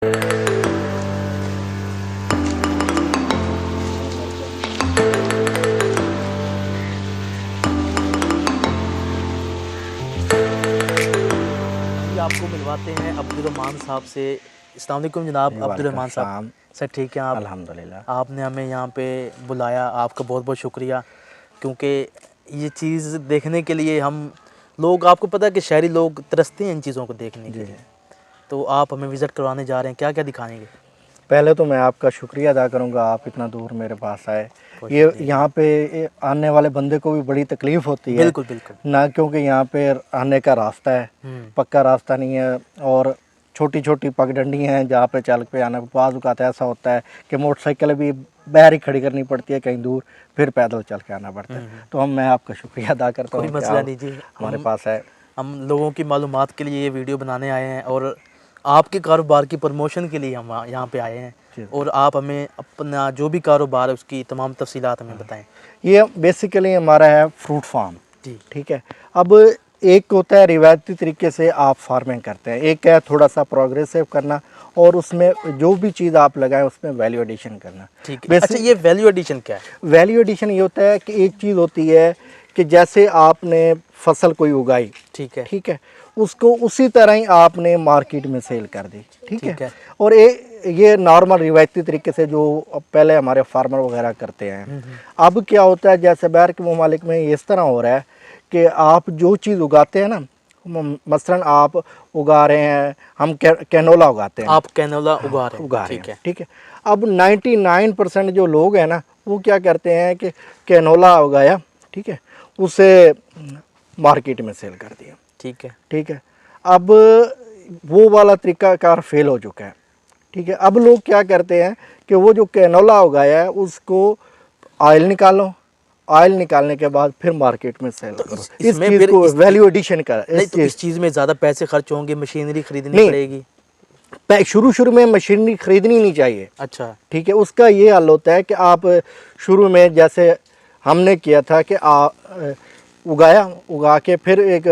आपको मिलवाते हैं अब्दुर्रहमान साहब से। अस्सलाम वालेकुम जनाब अब्दुर्रहमान साहब। सर ठीक हैं आप? अल्हम्दुलिल्लाह। आपने हमें यहाँ पे बुलाया, आपका बहुत बहुत शुक्रिया। क्योंकि ये चीज़ देखने के लिए हम लोग, आपको पता है कि शहरी लोग तरसते हैं इन चीज़ों को देखने के लिए, तो आप हमें विज़िट करवाने जा रहे हैं, क्या क्या दिखाएंगे? पहले तो मैं आपका शुक्रिया अदा करूंगा, आप इतना दूर मेरे पास आए। ये यहाँ पे आने वाले बंदे को भी बड़ी तकलीफ़ होती है। बिल्कुल बिल्कुल ना, क्योंकि यहाँ पे आने का रास्ता है, पक्का रास्ता नहीं है, और छोटी छोटी पगडंडी हैं जहाँ पे चल पे आना। बाज़ औक़ात ऐसा होता है कि मोटरसाइकिल भी बाहर ही खड़ी करनी पड़ती है कहीं दूर, फिर पैदल चल के आना पड़ता है। तो मैं आपका शुक्रिया अदा करता हूँ। कोई मसला नहीं जी, हमारे पास है। हम लोगों की मालूमात के लिए ये वीडियो बनाने आए हैं और आपके कारोबार की प्रमोशन के लिए हम यहाँ पे आए हैं, और आप हमें अपना जो भी कारोबार है उसकी तमाम तफसीलात हमें बताएं। ये बेसिकली हमारा है फ्रूट फार्म जी, ठीक है। अब एक होता है रिवायती तरीके से आप फार्मिंग करते हैं, एक है थोड़ा सा प्रोग्रेसिव करना, और उसमें जो भी चीज़ आप लगाएं उसमें वैल्यू एडिशन करना। ठीक है। अच्छा, ये वैल्यू एडिशन क्या है? वैल्यू एडिशन ये होता है कि एक चीज़ होती है कि जैसे आपने फसल कोई उगाई, ठीक है, उसको उसी तरह ही आपने मार्केट में सेल कर दी, ठीक है। और ये नॉर्मल रिवायती तरीके से जो पहले हमारे फार्मर वगैरह करते हैं। अब क्या होता है, जैसे बाहर के ममालिक में इस तरह हो रहा है कि आप जो चीज़ उगाते हैं ना, मसलन आप उगा रहे हैं, हम कैनोला उगाते हैं, आप कैनोला उगा रहे हैं, ठीक है। अब 99% जो लोग हैं ना, वो क्या करते हैं कि कैनोला उगाया, ठीक है, उसे मार्केट में सेल कर दिया, ठीक है। अब वो वाला तरीकाकार फेल हो चुका है, ठीक है। अब लोग क्या करते हैं कि वो जो कैनोला उगाया है उसको ऑयल निकालो, ऑयल निकालने के बाद फिर मार्केट में सेल करो। इस चीज़ को वैल्यू एडिशन का। इस चीज़ में ज़्यादा पैसे खर्च होंगे, मशीनरी खरीदनी पड़ेगी। शुरू में मशीनरी खरीदनी नहीं चाहिए। अच्छा, ठीक है। उसका ये हल होता है कि आप शुरू में जैसे हमने किया था कि उगा के फिर एक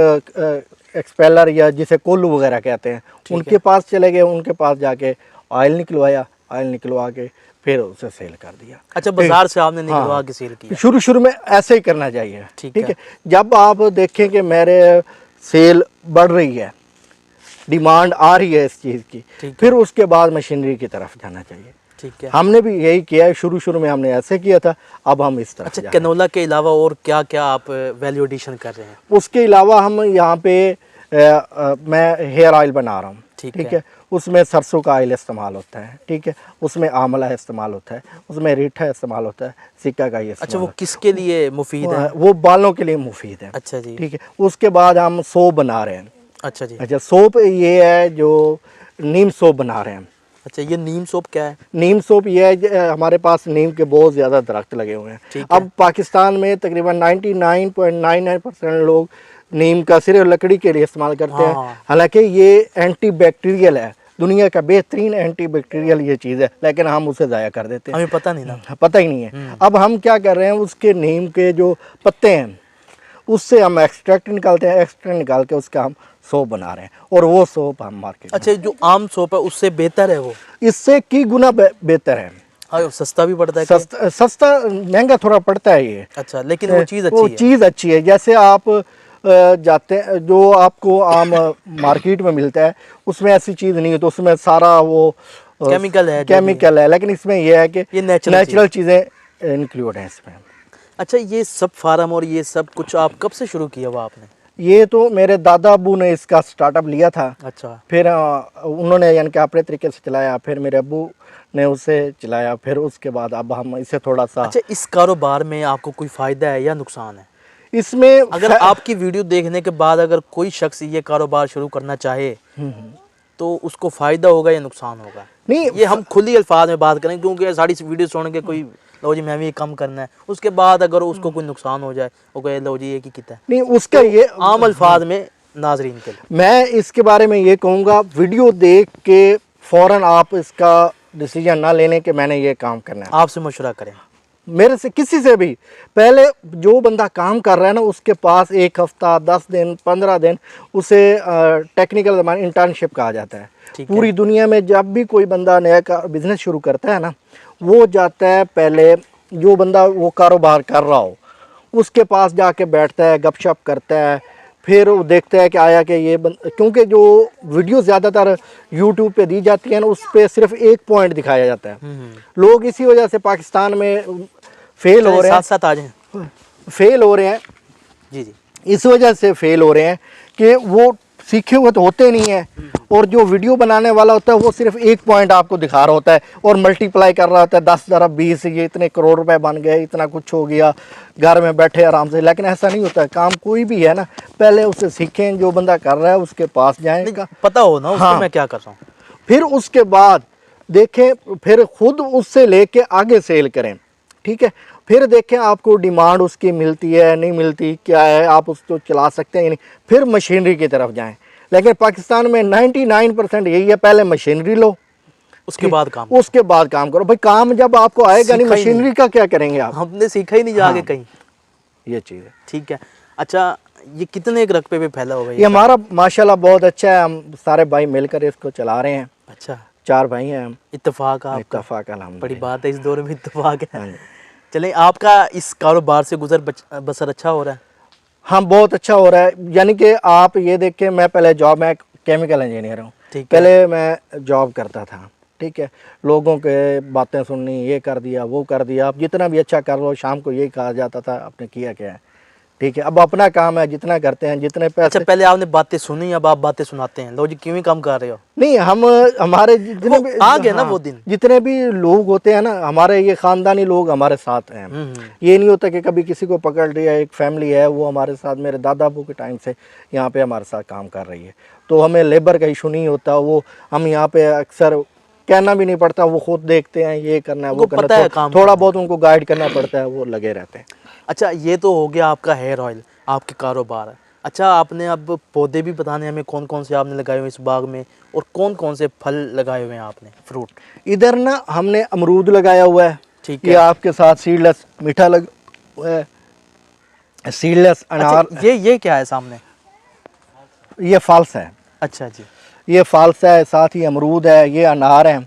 एक्सपेलर या जिसे कोल्लू वगैरह कहते हैं, उनके पास चले गए, उनके पास जाके ऑयल निकलवाया, ऑयल निकलवा के फिर उसे सेल कर दिया। अच्छा, बाजार से आपने निकलवा के सेल किया? शुरू में ऐसे ही करना चाहिए, ठीक है। जब आप देखें कि मेरे सेल बढ़ रही है, डिमांड आ रही है इस चीज़ की, फिर उसके बाद मशीनरी की तरफ जाना चाहिए, ठीक है। हमने भी यही किया है, शुरू में हमने ऐसे किया था, अब हम इस तरह। अच्छा, कैनोला के अलावा और क्या क्या आप वैल्यू एडिशन कर रहे हैं? उसके अलावा हम यहाँ पे मैं हेयर ऑयल बना रहा हूँ, ठीक है। उसमें सरसों का ऑयल इस्तेमाल होता है, ठीक है। उसमें आंवला इस्तेमाल होता है, उसमें रीठा इस्तेमाल होता है, सिक्का का ये। अच्छा, वो किसके लिए मुफीद है? वो बालों के लिए मुफीद है। अच्छा जी, ठीक है। उसके बाद हम सोप बना रहे हैं। अच्छा जी। अच्छा, सोप ये है जो नीम सोप बना रहे हैं। अच्छा, ये नीम सोप क्या है? नीम सोप ये है, हमारे पास नीम के बहुत ज़्यादा दरख्त लगे हुए हैं। अब पाकिस्तान में तकरीबन 99.99% लोग नीम का सिर्फ लकड़ी के लिए इस्तेमाल करते हैं। हालांकि ये एंटी बैक्टीरियल है, दुनिया का बेहतरीन एंटी बैक्टीरियल ये चीज़ है, लेकिन हम उसे ज़ाया कर देते हैं। हमें पता नहीं ना, पता ही नहीं है। अब हम क्या कर रहे हैं, उसके नीम के जो पत्ते हैं उससे हम एक्सट्रैक्ट निकालते हैं, एक्सट्रैक्ट निकाल के उसका हम सोप बना रहे हैं, और वो सोप हम मार्केट। अच्छा, जो आम सोप है उससे बेहतर है वो? इससे कई गुना बेहतर है। हाँ, सस्ता भी पड़ता है? सस्ता महंगा थोड़ा पड़ता है ये। अच्छा, लेकिन वो चीज़ अच्छी है। जैसे आप जाते हैं, जो आपको आम मार्केट में मिलता है उसमें ऐसी चीज़ नहीं है, तो उसमें सारा वो केमिकल है, लेकिन इसमें यह है कि ये नेचुरल चीज़ें इंक्लूड हैं इसमें। अच्छा, ये सब फार्म और ये सब कुछ आप कब से शुरू किया हुआ आपने? ये तो मेरे दादा अब्बू ने इसका स्टार्टअप लिया था। अच्छा, फिर उन्होंने यानी कि अपने तरीके से चलाया, फिर मेरे अब्बू ने उसे चलाया, फिर उसके बाद अब हम इसे थोड़ा सा। अच्छा, इस कारोबार में आपको कोई फ़ायदा है या नुकसान है? इसमें अगर आपकी वीडियो देखने के बाद अगर कोई शख्स ये कारोबार शुरू करना चाहे तो उसको फ़ायदा होगा या नुकसान होगा? नहीं, ये हम खुली अल्फाज में बात करें, क्योंकि सारी वीडियो सुन के कोई लो जी मैं भी कम करना है, उसके बाद अगर उसको कोई नुकसान हो जाए, वो कहे लो जी ये की कितना है, नहीं उसका। तो ये आम अल्फाज में नाजरीन के लिए मैं इसके बारे में ये कहूँगा, वीडियो देख के फ़ौरन आप इसका डिसीजन ना लेने के मैंने ये काम करना है। आपसे मशवरा करें, मेरे से किसी से भी पहले जो बंदा काम कर रहा है ना, उसके पास 1 हफ्ता, 10 दिन, 15 दिन उसे टेक्निकल इंटर्नशिप कहा जाता है। पूरी दुनिया में जब भी कोई बंदा नया बिजनेस शुरू करता है ना, वो जाता है पहले, जो बंदा वो कारोबार कर रहा हो उसके पास जाके बैठता है, गपशप करता है, फिर वो देखता है कि आया कि ये क्योंकि जो वीडियो ज़्यादातर यूट्यूब पे दी जाती है ना, उस पर सिर्फ एक पॉइंट दिखाया जाता है। लोग इसी वजह से पाकिस्तान में फेल हो रहे हैं, साथ आ जाएं, फेल हो रहे हैं जी जी, इस वजह से फेल हो रहे हैं कि वो सीखे हुए तो होते नहीं हैं, और जो वीडियो बनाने वाला होता है वो सिर्फ एक पॉइंट आपको दिखा रहा होता है और मल्टीप्लाई कर रहा होता है, 10 ज़रा 20, ये इतने करोड़ रुपए बन गए, इतना कुछ हो गया, घर में बैठे आराम से। लेकिन ऐसा नहीं होता है, काम कोई भी है ना, पहले उससे सीखें, जो बंदा कर रहा है उसके पास जाएं, पता हो ना उसको मैं क्या कर रहा हूँ, फिर उसके बाद देखें, फिर खुद उससे लेके आगे सेल करें, ठीक है। फिर देखें आपको डिमांड उसकी मिलती है नहीं मिलती, क्या है, आप उसको चला सकते हैं या नहीं, फिर मशीनरी की तरफ जाएं। लेकिन पाकिस्तान में 99% यही है, पहले मशीनरी लो, उसके बाद काम, उसके बाद काम करो। भाई काम जब आपको आएगा नहीं, मशीनरी का क्या करेंगे आप? हमने सीखा ही नहीं जाके कहीं, ये चीज़ है। ठीक है। अच्छा, ये कितने एक रकबे पे फैला हुआ है? ये हमारा माशाल्लाह बहुत अच्छा है, हम सारे भाई मिलकर इसको चला रहे हैं। अच्छा, 4 भाई हैं हम। इत्तेफाक आपका, इत्तेफाक अल्हम्दुलिल्लाह, बड़ी बात है, इस दौर में इत्तेफाक है। चलें, आपका इस कारोबार से गुजर बसर अच्छा हो रहा है? हाँ, बहुत अच्छा हो रहा है। यानी कि आप ये देखें, मैं पहले जॉब में केमिकल इंजीनियर हूँ, पहले मैं जॉब करता था, ठीक है। लोगों के बातें सुननी, ये कर दिया वो कर दिया, आप जितना भी अच्छा कर लो शाम को यही कहा जाता था आपने किया क्या है, ठीक है। अब अपना काम है, जितना करते हैं, जितने पैसे। अच्छा, पहले आपने बातें सुनी, अब आप बातें सुनाते हैं। लो जी, क्यों ही काम कर रहे हो? नहीं, हम हमारे जितने भी आ गए ना वो दिन, जितने भी लोग होते हैं ना हमारे, ये खानदानी लोग हमारे साथ हैं। ये नहीं होता कि कभी किसी को पकड़ लिया, एक फैमिली है वो हमारे साथ, मेरे दादा अबू के टाइम से यहाँ पे हमारे साथ काम कर रही है, तो हमें लेबर का इशू नहीं होता। वो हम यहाँ पे अक्सर कहना भी नहीं पड़ता, वो खुद देखते हैं, ये करना है वो करना है, थोड़ा बहुत उनको गाइड करना पड़ता है, वो लगे रहते हैं। अच्छा, ये तो हो गया आपका हेयर ऑयल, आपके कारोबार है। अच्छा, आपने अब पौधे भी बताने हमें, कौन कौन से आपने लगाए हुए इस बाग में, और कौन कौन से फल लगाए हुए हैं आपने, फ्रूट? इधर ना हमने अमरूद लगाया हुआ है, ठीक है। ये आपके साथ सीडलेस मीठा लगा हुआ है, सीडलेस अनार। अच्छा, ये क्या है सामने? ये फाल्स है। अच्छा जी, ये फाल्स है, साथ ही अमरूद है, ये अनार है,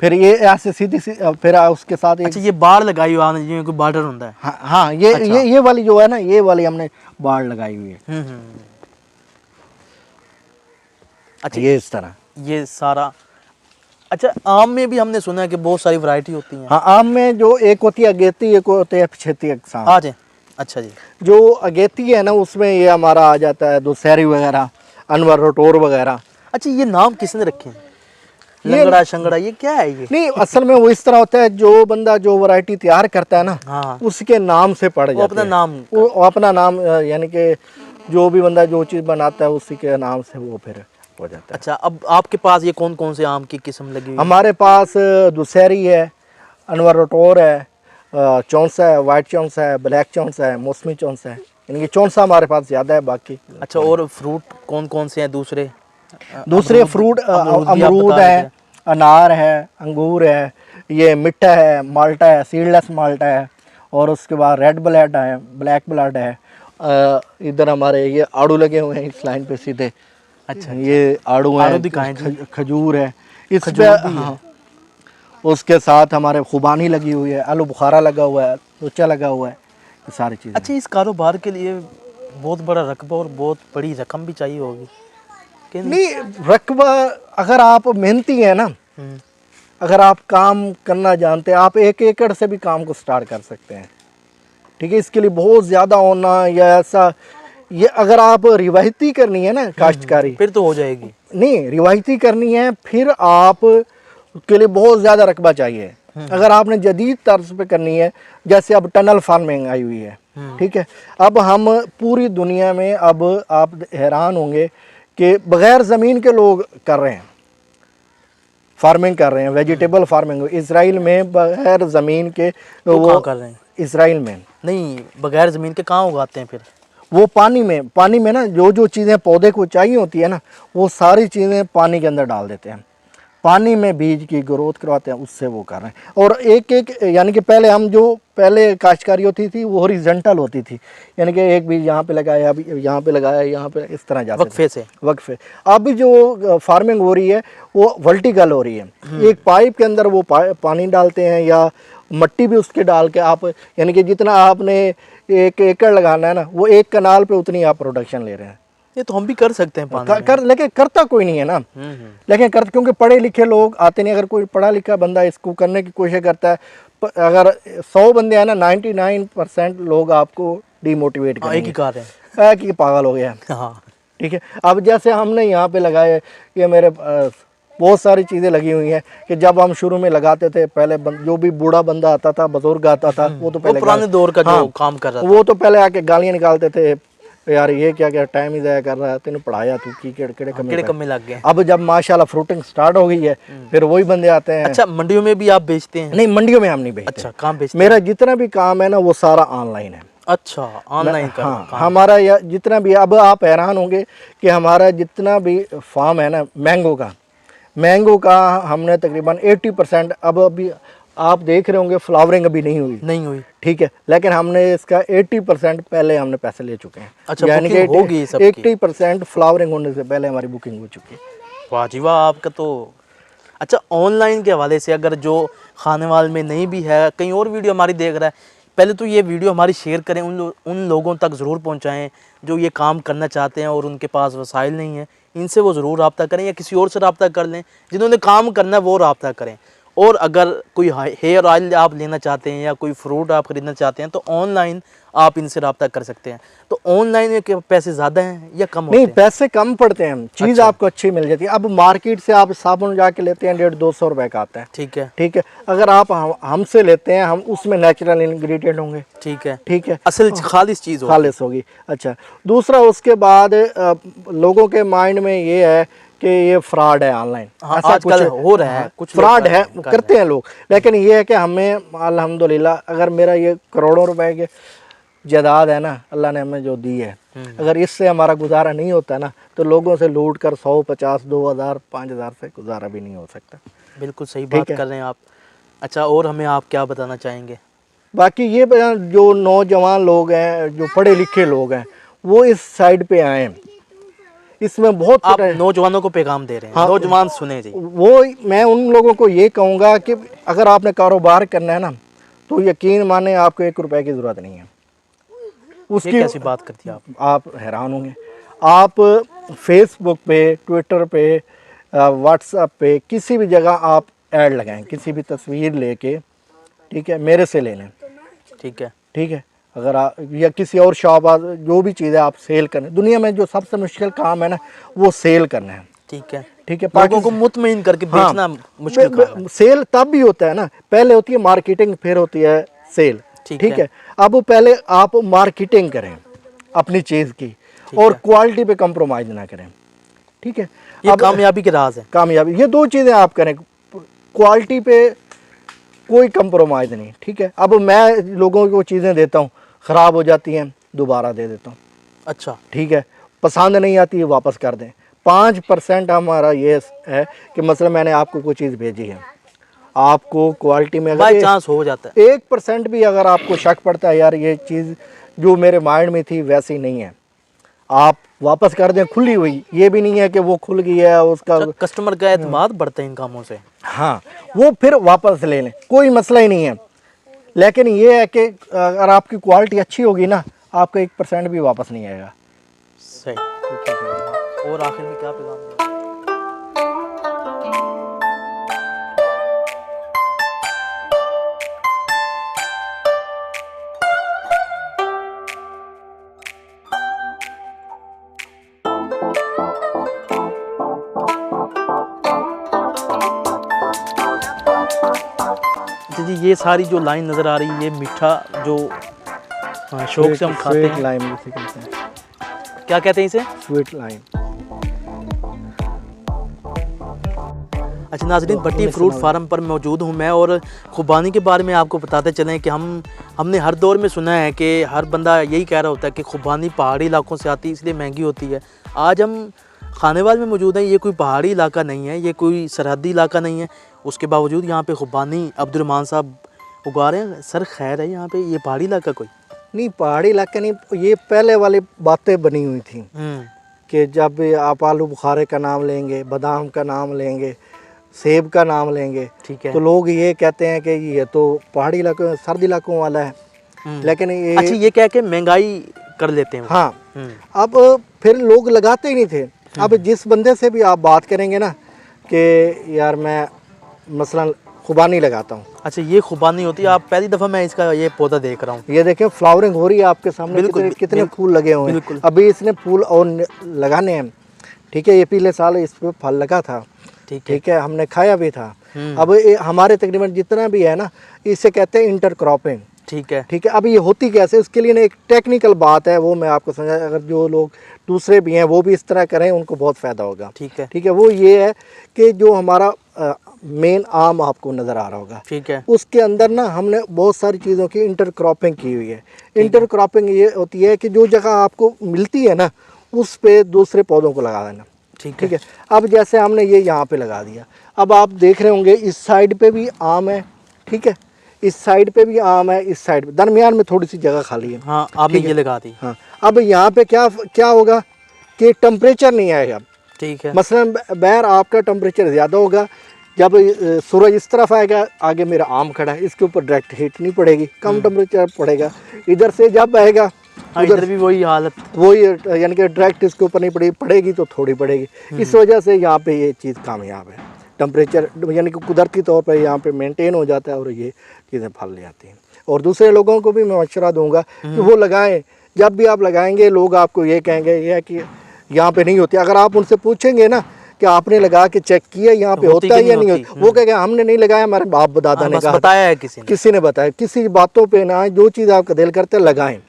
फिर ये ऐसे सीधी फिर उसके साथ। अच्छा, ये बाड़ लगाई हुई आपने, जिसमें कोई बॉर्डर होता है? हाँ हाँ, ये अच्छा। ये वाली जो है ना, ये वाली हमने बाड़ लगाई हुई है। अच्छा, ये इस तरह, ये सारा। अच्छा, आम में भी हमने सुना है कि बहुत सारी वैरायटी होती है। हाँ, आम में जो एक होती है अगेती, एक होती है पछेती अक़साम। आ जाए। अच्छा जी, जो अगेती है ना, उसमें ये हमारा आ जाता है दुशहरी वगैरह, अनवर रटोर वगैरह। अच्छा, ये नाम किसने रखे हैं? लंगड़ा शंगड़ा, ये क्या है ये? नहीं, असल में वो इस तरह होता है, जो बंदा जो वैरायटी तैयार करता है ना, हाँ, उसके नाम से पड़ जाता है, अपना नाम, वो अपना नाम, यानी कि जो भी बंदा जो चीज़ बनाता है उसी के नाम से वो फिर हो जाता है। अच्छा, अब आपके पास ये कौन कौन से आम की किस्म लगी हुई है? हमारे पास दुशहरी है, अनवर रटोर है, चौंसा है, वाइट चौंसा है, ब्लैक चौंसा है, मौसमी चौंसा है, यानी कि चौंसा हमारे पास ज़्यादा है बाकी। अच्छा, और फ्रूट कौन कौन से हैं दूसरे? दूसरे फ्रूट अमरूद है, अनार है, अंगूर है, ये मिट्टा है, माल्टा है, सीडलेस माल्टा है, और उसके बाद रेड ब्लड है, ब्लैक ब्लड है। इधर हमारे ये आड़ू लगे हुए हैं इस लाइन पे सीधे। अच्छा, ये आड़ू है, खजूर है इस पे। हाँ, उसके साथ हमारे खुबानी लगी हुई है, आलू बुखारा लगा हुआ है, लोचा लगा हुआ है, ये सारी चीज़ें। अच्छा, इस कारोबार के लिए बहुत बड़ा रकबा और बहुत बड़ी रकम भी चाहिए होगी? नहीं, रकबा, अगर आप मेहनती हैं ना, अगर आप काम करना जानते हैं, आप 1 एकड़ से भी काम को स्टार्ट कर सकते हैं, ठीक है। इसके लिए बहुत ज़्यादा होना या ऐसा, ये अगर आप रिवायती करनी है ना काश्तकारी, फिर तो हो जाएगी। नहीं, रिवायती करनी है, फिर आप के लिए बहुत ज़्यादा रकबा चाहिए। अगर आपने जदीद तर्ज पे करनी है, जैसे अब टनल फार्मिंग आई हुई है, ठीक है। अब हम पूरी दुनिया में, अब आप हैरान होंगे कि बग़ैर ज़मीन के लोग कर रहे हैं, फार्मिंग कर रहे हैं, वेजिटेबल फार्मिंग। इसराइल में बग़ैर ज़मीन के वो कर रहे हैं। इसराइल में नहीं, बग़ैर ज़मीन के कहाँ उगाते हैं फिर? वो पानी में ना जो चीज़ें पौधे को चाहिए होती है ना, वो सारी चीज़ें पानी के अंदर डाल देते हैं, पानी में बीज की ग्रोथ करवाते हैं, उससे वो कर रहे हैं। और एक एक यानी कि पहले हम जो पहले काश्तकारी होती थी वो हॉरिजॉन्टल होती थी, यानी कि एक बीज यहाँ पे लगाया, अभी यहाँ पे लगाया, यहाँ पे, इस तरह जाते वक्फे से। वक्फे। अभी जो फार्मिंग हो रही है वो वर्टिकल हो रही है, एक पाइप के अंदर वो पानी डालते हैं या मट्टी भी उसके डाल के आप, यानी कि जितना आपने 1 एकड़ लगाना है ना, वो 1 कनाल पे उतनी आप प्रोडक्शन ले रहे हैं। ये तो हम भी कर सकते हैं पानी में। लेकिन करता कोई नहीं है ना, लेकिन क्योंकि पढ़े लिखे लोग आते नहीं। अगर कोई पढ़ा लिखा बंदा इसको करने की कोशिश करता है, अगर 100 बंदे हैं ना, 99% लोग आपको डिमोटिवेट करेंगे। एक ही कर रहे हैं कि पागल हो गया। हाँ ठीक है। अब जैसे हमने यहाँ पे लगाए, ये मेरे बहुत सारी चीज़ें लगी हुई हैं कि जब हम शुरू में लगाते थे, पहले जो भी बूढ़ा बंदा आता था, बुजुर्ग आता था, वो तो पहले पुराने दौर का जो काम कर रहा था, वो तो पहले आके गालियाँ निकालते थे, यार ये क्या क्या टाइम ही ज़ाया कर रहा है, तेने पढ़ाया तू की केड़े कम लग गए। अब जब माशाल्लाह फ्रूटिंग स्टार्ट हो गई है, फिर वही बंदे आते हैं। अच्छा, मंडियों में भी आप बेचते हैं? नहीं, मंडियों में हम नहीं बेचते। अच्छा, काम बेचते? मेरा जितना भी काम है ना वो सारा ऑनलाइन है। अच्छा, ऑनलाइन का? हाँ, हमारा जितना भी, अब आप हैरान होंगे कि हमारा जितना भी फार्म है ना मैंगो का हमने तकरीबन 80%, अब अभी आप देख रहे होंगे फ्लावरिंग अभी नहीं हुई। ठीक है, लेकिन हमने इसका 80% पहले हमने पैसे ले चुके हैं। अच्छा, यानी कि होगी 80% फ्लावरिंग होने से पहले हमारी बुकिंग हो चुकी है। वाह जी वाह, आपका तो। अच्छा, ऑनलाइन के हवाले से अगर जो खानेवाल में नहीं भी है, कहीं और वीडियो हमारी देख रहा है, पहले तो ये वीडियो हमारी शेयर करें, उन लोगों तक ज़रूर पहुंचाएं जो ये काम करना चाहते हैं और उनके पास वसाइल नहीं है। इनसे वो ज़रूर रब्ता करें, या किसी और से रब्ता कर लें, जिन्होंने काम करना है वो रब्ता करें। और अगर कोई हेयर ऑयल आप लेना चाहते हैं या कोई फ्रूट आप ख़रीदना चाहते हैं तो ऑनलाइन आप इनसे रब्ता कर सकते हैं। तो ऑनलाइन में पैसे ज़्यादा हैं या कम होते हैं? नहीं, पैसे कम पड़ते हैं, चीज़ अच्छा। आपको अच्छी मिल जाती है। अब मार्केट से आप साबुन जाके लेते हैं 150-200 रुपए का आता है। ठीक है। अगर आप हमसे लेते हैं, हम उसमें नेचुरल इंग्रेडिएंट होंगे। ठीक है, असल खालिस चीज़ होगी। अच्छा, दूसरा उसके बाद लोगों के माइंड में ये है कि ये फ्रॉड है ऑनलाइन। हाँ, आजकल हो रहा है, कुछ फ्रॉड है, करते हैं लोग। लेकिन ये है कि हमें अल्हम्दुलिल्लाह, अगर मेरा ये करोड़ों रुपए के जायदाद है ना, अल्लाह ने हमें जो दी है, अगर इससे हमारा गुजारा नहीं होता ना, तो लोगों से लूट कर 100, 50, 2000, 5000 से गुजारा भी नहीं हो सकता। बिल्कुल सही बात कर रहे हैं आप। अच्छा, और हमें आप क्या बताना चाहेंगे? बाकी ये जो नौजवान लोग हैं, जो पढ़े लिखे लोग हैं, वो इस साइड पे आए। इसमें बहुत आप नौजवानों को पैगाम दे रहे हैं। हाँ, नौजवान सुने जी। वो मैं उन लोगों को ये कहूँगा कि अगर आपने कारोबार करना है ना, तो यकीन माने आपको 1 रुपए की ज़रूरत नहीं है। उसकी कैसी बात करती है आप हैरान होंगे। आप फेसबुक पे, ट्विटर पे, व्हाट्सएप पे, किसी भी जगह आप ऐड लगाएं, किसी भी तस्वीर लेके, ठीक है, मेरे से ले लें। ठीक है। अगर आप या किसी और शॉप, जो भी चीज़ें आप सेल करें, दुनिया में जो सबसे मुश्किल काम है ना, वो सेल करना है। ठीक है। लोगों को मुतमईन करके बेचना मुश्किल काम है। सेल तब भी होता है ना, पहले होती है मार्केटिंग, फिर होती है सेल। ठीक है। अब पहले आप मार्केटिंग करें अपनी चीज़ की, और क्वालिटी पे कंप्रोमाइज ना करें। ठीक है, ये कामयाबी के राज है। कामयाबी ये 2 चीज़ें आप करें, क्वालिटी पे कोई कंप्रोमाइज़ नहीं। ठीक है। अब मैं लोगों को चीज़ें देता हूँ, ख़राब हो जाती हैं, दोबारा दे देता हूँ। अच्छा, ठीक है, पसंद नहीं आती है, वापस कर दें। 5% हमारा ये है कि मतलब मैंने आपको कोई चीज़ भेजी है, आपको क्वालिटी में बाय चांस हो जाता है, 1% भी अगर आपको शक पड़ता है, यार ये चीज़ जो मेरे माइंड में थी वैसी नहीं है, आप वापस कर दें खुली हुई। ये भी नहीं है कि वो खुल गई है, उसका कस्टमर का एतमाद बढ़ता है इन कामों से। हाँ, वो फिर वापस ले लें, कोई मसला ही नहीं है। लेकिन ये है कि अगर आपकी क्वालिटी अच्छी होगी ना, आपका 1% भी वापस नहीं आएगा। सही। और आखिर में क्या पैगाम? जी, ये सारी जो लाइन नज़र आ रही है, ये मीठा जो शौक से हम खाते हैं, लाइम क्या कहते हैं इसे? Sweet lime. अच्छा नाज़रीन, भट्टी फ्रूट फार्म पर मौजूद हूँ मैं, और खुबानी के बारे में आपको बताते चलें कि हमने हर दौर में सुना है कि हर बंदा यही कह रहा होता है कि खुबानी पहाड़ी इलाकों से आती है, इसलिए महंगी होती है। आज हम खानेवाल में मौजूद है। ये कोई पहाड़ी इलाका नहीं है, ये कोई सरहदी इलाका नहीं है, उसके बावजूद यहाँ पे खुबानी अब्दुर्रहमान साहब उगा रहे हैं। सर खैर है यहाँ पे, ये पहाड़ी इलाका कोई नहीं? पहाड़ी इलाका नहीं, ये पहले वाली बातें बनी हुई थी कि जब आप आलू बुखारे का नाम लेंगे, बादाम का नाम लेंगे, सेब का नाम लेंगे, ठीक है, तो लोग ये कहते हैं कि ये तो पहाड़ी इलाकों सर्द इलाकों वाला है। लेकिन ये अच्छा, ये क्या कि महंगाई कर लेते हैं। हाँ, अब फिर लोग लगाते ही नहीं थे। अब जिस बंदे से भी आप बात करेंगे ना कि यार मैं मसलन खुबानी लगाता हूँ। अच्छा, ये खुबानी होती है। आप पहली दफ़ा मैं इसका ये पौधा देख रहा हूँ। ये देखें फ्लावरिंग हो रही है आपके सामने, कितने फूल लगे हुए हैं। अभी इसने फूल और लगाने हैं, ठीक है। ये पिछले साल इस पे फल लगा था, ठीक है, हमने खाया भी था। अब हमारे तकरीबन जितना भी है ना, इसे कहते हैं इंटर क्रॉपिंग, ठीक है। अब ये होती कैसे, उसके लिए ना एक टेक्निकल बात है, वो मैं आपको समझा। अगर जो लोग दूसरे भी हैं वो भी इस तरह करें, उनको बहुत फ़ायदा होगा, ठीक है। वो ये है कि जो हमारा मेन आम आपको नज़र आ रहा होगा, ठीक है, उसके अंदर ना हमने बहुत सारी चीज़ों की इंटर क्रॉपिंग की हुई है। इंटर क्रॉपिंग ये होती है कि जो जगह आपको मिलती है ना, उस पे दूसरे पौधों को लगा देना, ठीक है। अब जैसे हमने ये यहाँ पे लगा दिया, अब आप देख रहे होंगे इस साइड पे भी आम है, ठीक है, इस साइड पे भी आम है, इस साइड पे दरमियान में थोड़ी सी जगह खाली है। हाँ, आपने ये लगा दी। हाँ, अब यहाँ पे क्या होगा कि टेम्परेचर नहीं आएगा, ठीक है। मसलन बाहर आपका टेम्परेचर ज़्यादा होगा, जब सूरज इस तरफ आएगा, आगे मेरा आम खड़ा है, इसके ऊपर डायरेक्ट हीट नहीं पड़ेगी, कम टेम्परेचर पड़ेगा। इधर से जब आएगा उधर भी वही हालत, वही, यानी कि डायरेक्ट इसके ऊपर नहीं पड़ेगी तो थोड़ी पड़ेगी। इस वजह से यहाँ पे ये चीज़ कामयाब है। टेम्परेचर यानी कि कुदरती तौर पर यहाँ पे मेंटेन हो जाता है और ये चीज़ें फल ले आती हैं। और दूसरे लोगों को भी मैं मशवरा दूंगा कि वो लगाएं। जब भी आप लगाएंगे, लोग आपको ये कहेंगे ये कि यहाँ पे नहीं होती। अगर आप उनसे पूछेंगे ना कि आपने लगा के चेक किया यहाँ पे होता है या नहीं होता, वो कहेंगे हमने नहीं लगाया, हमारे बाप दादा ने कहा, बताया है, किसी ने बताया। किसी बातों पे ना, जो चीज़ आपका दिल करते हैं लगाएं,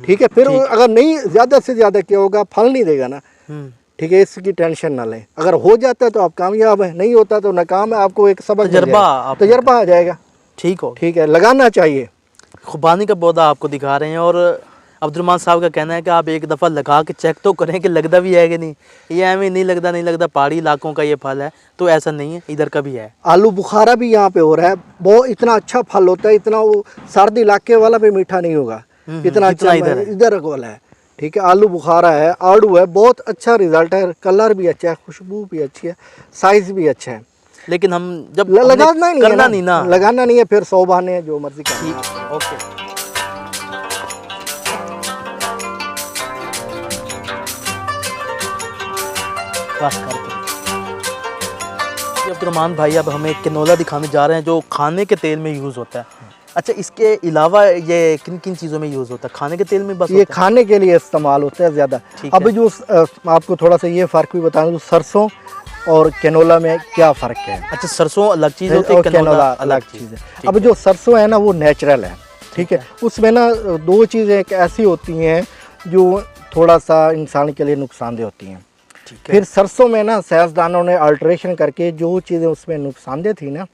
ठीक है। फिर अगर नहीं ज़्यादा से ज़्यादा क्या होगा, फल नहीं देगा ना, ठीक है, इसकी टेंशन ना लें। अगर हो जाता है तो आप कामयाब है, नहीं होता तो नाकाम है। आपको एक सबक तजर्बा आ जाएगा, ठीक है। लगाना चाहिए। खुबानी का पौधा आपको दिखा रहे हैं और अब्दुर्रहमान साहब का कहना है कि आप एक दफ़ा लगा के चेक तो करें कि लगता भी है कि नहीं। ये हमें नहीं लगता पहाड़ी इलाकों का ये फल है, तो ऐसा नहीं है, इधर का भी है। आलू बुखारा भी यहाँ पे हो रहा है, बहुत इतना अच्छा फल होता है, इतना वो सर्द इलाके वाला भी मीठा नहीं होगा, इतना अच्छा इधर वाला है, ठीक है। आलू बुखारा है, आड़ू है, बहुत अच्छा रिजल्ट है, कलर भी अच्छा है, खुशबू भी अच्छी है, साइज भी अच्छा है। लेकिन हम जब लगाना नहीं ना, लगाना नहीं है, फिर 100 बहाने हैं, जो मर्जी करना। ओके, अब्दुर्रहमान भाई अब हमें कैनोला दिखाने जा रहे हैं जो खाने के तेल में यूज़ होता है। अच्छा, इसके अलावा ये किन किन चीज़ों में यूज़ होता है? खाने के तेल में बस ये खाने के लिए इस्तेमाल होता है ज़्यादा। अब जो आपको थोड़ा सा ये फ़र्क भी बता दूँ, सरसों और कैनोला में क्या फ़र्क है। अच्छा, सरसों अलग चीज़ होती है, कैनोला अलग चीज़ है। अब जो सरसों है ना, वो नेचुरल है, ठीक है। उसमें ना दो चीज़ें ऐसी होती हैं जो थोड़ा सा इंसान के लिए नुकसानदेह होती हैं। फिर सरसों में ना साइंसदानों ने अल्ट्रेशन करके जो चीज़ें उसमें नुकसानदेह थी ना,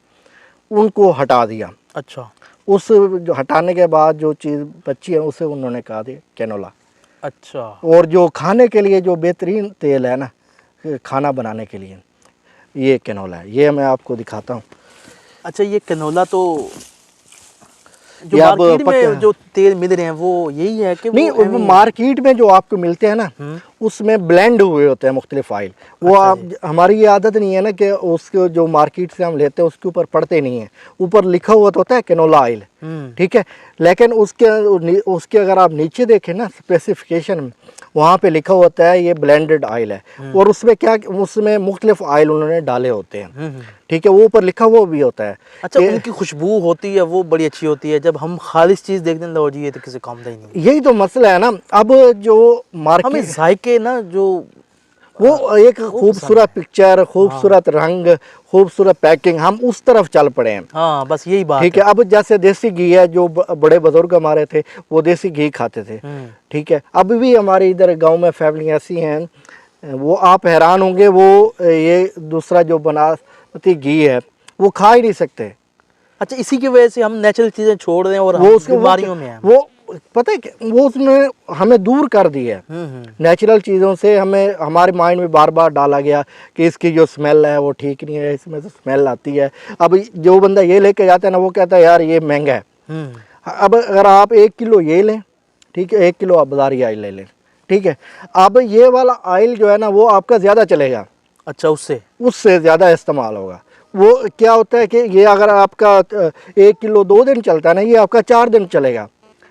उनको हटा दिया। अच्छा, उस जो हटाने के बाद जो चीज़ बची है उसे उन्होंने कहा दी कैनोला। अच्छा, और जो खाने के लिए जो बेहतरीन तेल है ना, खाना बनाने के लिए, ये कैनोला है। ये मैं आपको दिखाता हूँ। अच्छा, ये कैनोला तो जो मार्केट में जो तेल मिल रहे हैं वो यही है कि नहीं, मार्केट में जो आपको मिलते हैं ना, उसमें ब्लेंड हुए होते हैं मुख्तलिफ ऑयल। वो आप, हमारी ये आदत नहीं है ना कि उसके जो मार्केट से हम लेते हैं उसके ऊपर पढ़ते नहीं है, ऊपर लिखा हुआ तो होता है कैनोला ऑयल, ठीक है। लेकिन उसके अगर आप नीचे देखें ना स्पेसिफिकेशन में, वहाँ पे लिखा होता है ये ब्लेंडेड ऑयल है, और उसमें मुख्तलिफ ऑयल उन्होंने डाले होते हैं, ठीक है। वो ऊपर लिखा हुआ भी होता है। अच्छा, उनकी खुशबू होती है वो बड़ी अच्छी होती है। जब हम खालिश चीज़ देखते हैं, लो जी ये तो किसी काम का ही नहीं। यही तो मसला है ना। अब जो मार्केट हमें जायके ना, जो वो एक खूबसूरत पिक्चर, खूबसूरत रंग, खूबसूरत पैकिंग, हम उस तरफ चल पड़े हैं। हाँ, बस यही बात, ठीक है। अब जैसे देसी घी है, जो बड़े बुजुर्ग हमारे थे वो देसी घी खाते थे, ठीक है। अब भी हमारे इधर गांव में फैमिली ऐसी हैं, वो आप हैरान होंगे, वो ये दूसरा जो बनावटी घी है वो खा ही नहीं सकते। अच्छा, इसी की वजह से हम नेचुरल चीज़ें छोड़ रहे हैं और वो बीमारियों में हैं। वो पता है कि वो उसने हमें दूर कर दिया है नेचुरल चीज़ों से। हमें हमारे माइंड में बार बार डाला गया कि इसकी जो स्मेल है वो ठीक नहीं है, इसमें से स्मेल आती है। अब जो बंदा ये लेके जाता है ना, वो कहता है यार ये महंगा है। अब अगर आप 1 किलो ये लें, ठीक है, 1 किलो आप बाजारी ऑयल ले लें, ठीक है, अब ये वाला ऑयल जो है ना वो आपका ज़्यादा चलेगा। अच्छा, उससे ज़्यादा इस्तेमाल होगा। वो क्या होता है कि ये अगर आपका 1 किलो 2 दिन चलता है ना, ये आपका 4 दिन चलेगा।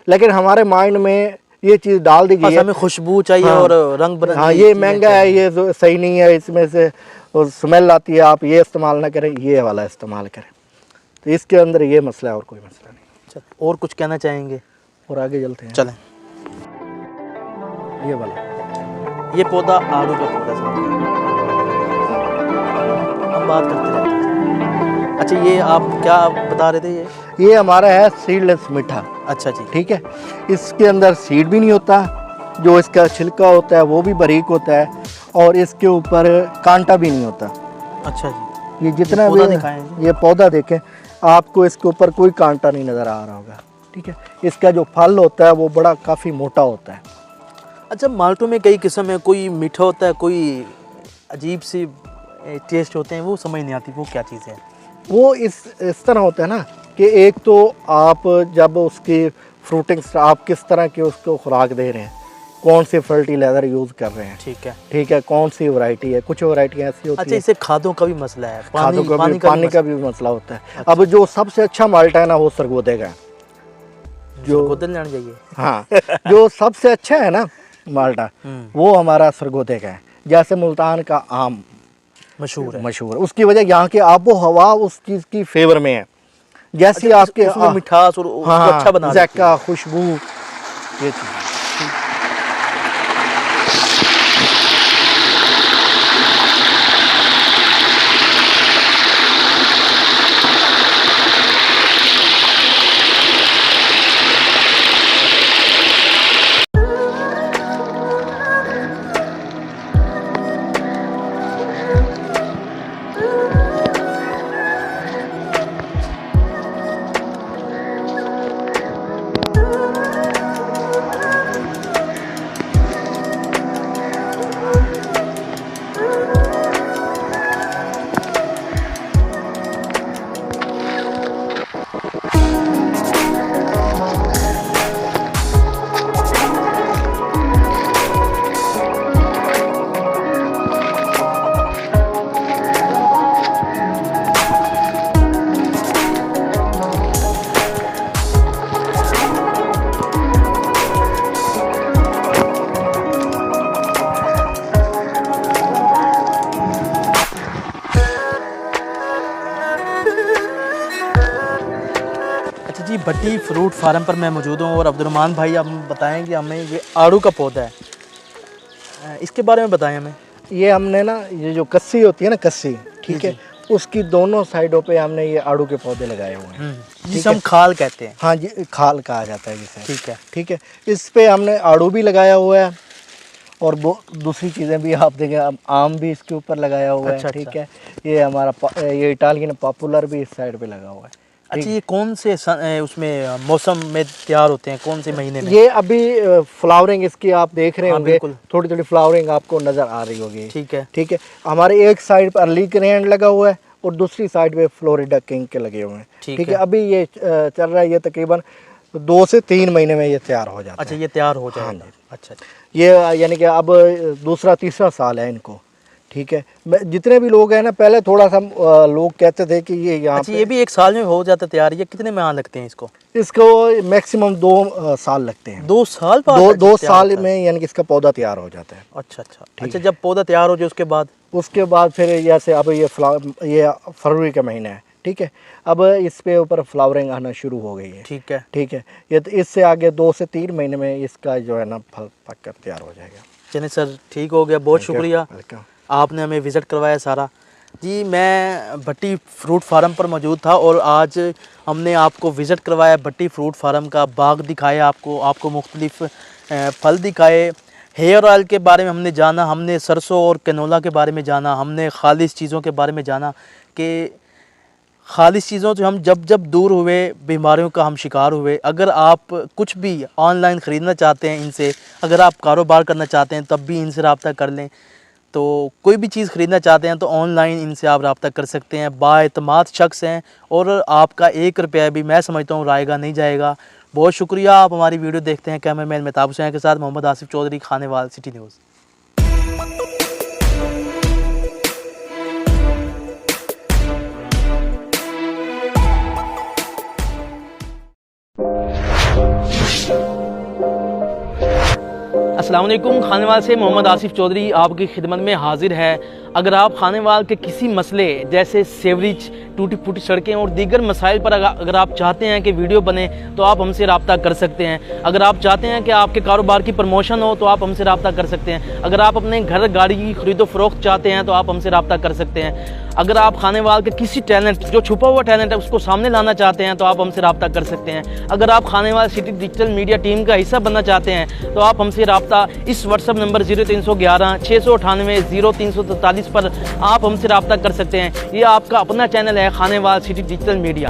लेकिन हमारे माइंड में ये चीज़ डाल दी गई है, हमें खुशबू चाहिए। हाँ, और रंग बिरंगी। हाँ, ये महंगा है, ये सही नहीं है, इसमें से स्मेल आती है, आप ये इस्तेमाल ना करें, ये वाला इस्तेमाल करें। तो इसके अंदर ये मसला है और कोई मसला नहीं। और कुछ कहना चाहेंगे? और आगे चलते हैं, चलें। ये वाला, ये पौधा आड़ू का पौधा साहब, हम बात करते रहते हैं। अच्छा, ये आप क्या बता रहे थे? ये हमारा है सीडलेस मीठा। अच्छा जी, ठीक है। इसके अंदर सीड भी नहीं होता, जो इसका छिलका होता है वो भी बारीक होता है, और इसके ऊपर कांटा भी नहीं होता। अच्छा जी, ये जितना भी ये पौधा देखें आपको, इसके ऊपर कोई कांटा नहीं नज़र आ रहा होगा। ठीक है, इसका जो फल होता है वो बड़ा काफ़ी मोटा होता है। अच्छा, माल्टों में कई किस्म है, कोई मीठा होता है, कोई अजीब सी टेस्ट होते हैं, वो समझ नहीं आती वो क्या चीज़ है। वो इस तरह होता है ना कि एक तो आप जब उसकी फ्रूटिंग, आप किस तरह की उसको खुराक दे रहे हैं, कौन सी फर्टिलाइजर यूज़ कर रहे हैं, ठीक है, कौन सी वैरायटी है। कुछ वैरायटी ऐसी होती है। अच्छा, इससे खादों का भी मसला है, पानी का भी मसला होता है। अच्छा। अब जो सबसे अच्छा माल्टा है ना वो सरगोदे का, जो लेना चाहिए। हाँ, जो सबसे अच्छा है ना माल्टा वो हमारा सरगोदे का है। जैसे मुल्तान का आम मशहूर, उसकी वजह यहाँ की आबो हवा उस चीज़ की फेवर में है। जैसी अच्छा, आपके मिठास और हाँ, अच्छा बना ज़ायका, खुशबू, ये चीज़। जी, भट्टी फ्रूट फार्म पर मैं मौजूद हूँ और अब्दुर्रहमान भाई आप बताएंगे हमें ये आड़ू का पौधा है, इसके बारे में बताएं हमें। ये हमने ना, ये जो कस्सी होती है ना, कस्सी, ठीक है, उसकी दोनों साइडों पे हमने ये आड़ू के पौधे लगाए हुए हैं, जिसे हम खाल कहते हैं। हाँ जी, खाल कहा जाता है जिसे। ठीक है, ठीक है। इस पे हमने आड़ू भी लगाया हुआ है और दूसरी चीज़ें भी आप देखें, आम भी इसके ऊपर लगाया हुआ है। ठीक है, ये हमारा ये इटालियन पॉपुलर भी इस साइड पे लगा हुआ है। अच्छा, ये कौन से उसमें मौसम में तैयार होते हैं, कौन से महीने में? ये अभी फ्लावरिंग इसकी आप देख रहे होंगे, थोड़ी थोड़ी फ्लावरिंग आपको नज़र आ रही होगी। ठीक है, ठीक है। हमारे एक साइड पर अर्ली ग्रैंड लगा हुआ है और दूसरी साइड पे फ्लोरिडा किंग के लगे हुए हैं। ठीक है। अभी ये चल रहा है, ये तकरीबन 2 से 3 महीने में ये तैयार हो जाता है। अच्छा, ये तैयार हो जाएगा। हाँ, अच्छा, ये यानी कि अब दूसरा तीसरा साल है इनको। ठीक है। जितने भी लोग हैं ना, पहले थोड़ा सा लोग कहते थे कि ये यहाँ ये भी 1 साल में हो जाता है तैयार। ये कितने माह लगते हैं इसको मैक्सिमम 2 साल लगते हैं। 2 साल? 2 साल में यानी कि इसका पौधा तैयार हो जाता है। अच्छा। अच्छा, जब पौधा तैयार हो जाए उसके बाद फिर जैसे अब ये फरवरी का महीना है। ठीक है। अब इस पे ऊपर फ्लावरिंग आना शुरू हो गई है। ठीक है। ठीक है। ये इससे आगे 2 से 3 महीने में इसका जो है ना फल पक कर तैयार हो जाएगा। चलिए सर, ठीक हो गया, बहुत शुक्रिया, आपने हमें विज़िट करवाया सारा। जी, मैं भट्टी फ्रूट फार्म पर मौजूद था और आज हमने आपको विज़िट करवाया भट्टी फ्रूट फार्म का, बाग दिखाया आपको मुख्तलिफ फल दिखाए, हेयर ऑयल के बारे में हमने जाना, हमने सरसों और कैनोला के बारे में जाना, हमने खालिश चीज़ों के बारे में जाना कि खालिश चीज़ों से हम जब जब दूर हुए, बीमारियों का हम शिकार हुए। अगर आप कुछ भी ऑनलाइन ख़रीदना चाहते हैं इनसे, अगर आप कारोबार करना चाहते हैं तब भी इनसे रब्ता कर लें। तो कोई भी चीज़ ख़रीदना चाहते हैं तो ऑनलाइन इनसे आप रब्ता कर सकते हैं। बाएतमाद शख्स हैं और आपका 1 रुपया भी मैं समझता हूँ रायगा नहीं जाएगा। बहुत शुक्रिया, आप हमारी वीडियो देखते हैं। कैमरामैन मेहताब हुसैन के साथ मोहम्मद आसिफ चौधरी, खानेवाल, सिटी न्यूज़। अस्सलाम वालेकुम, खानेवाल से मोहम्मद आसिफ चौधरी आपकी खिदमत में हाजिर है। अगर आप खानेवाल के किसी मसले जैसे सेवरेज, टूटी फूटी सड़कें और दीगर मसाइल पर अगर आप चाहते हैं कि वीडियो बने तो आप हमसे रब्ता कर सकते हैं। अगर आप चाहते हैं कि आपके कारोबार की प्रमोशन हो तो आप हमसे रब्ता कर सकते हैं। अगर आप अपने घर गाड़ी की खरीदो फरोख्त चाहते हैं तो आप हमसे रब्ता कर सकते हैं। अगर आप खानेवाल के किसी टैलेंट, जो छुपा हुआ टैलेंट है, उसको सामने लाना चाहते हैं तो आप हमसे रब्ता कर सकते हैं। अगर आप Khanewal city digital media team का हिस्सा बनना चाहते हैं तो आप हमसे रब्ता इस व्हाट्सअप नंबर 0311 698 0343 पर आप हमसे रब्ता कर सकते हैं। ये आपका अपना चैनल है खानेवाल सिटी डिजिटल मीडिया।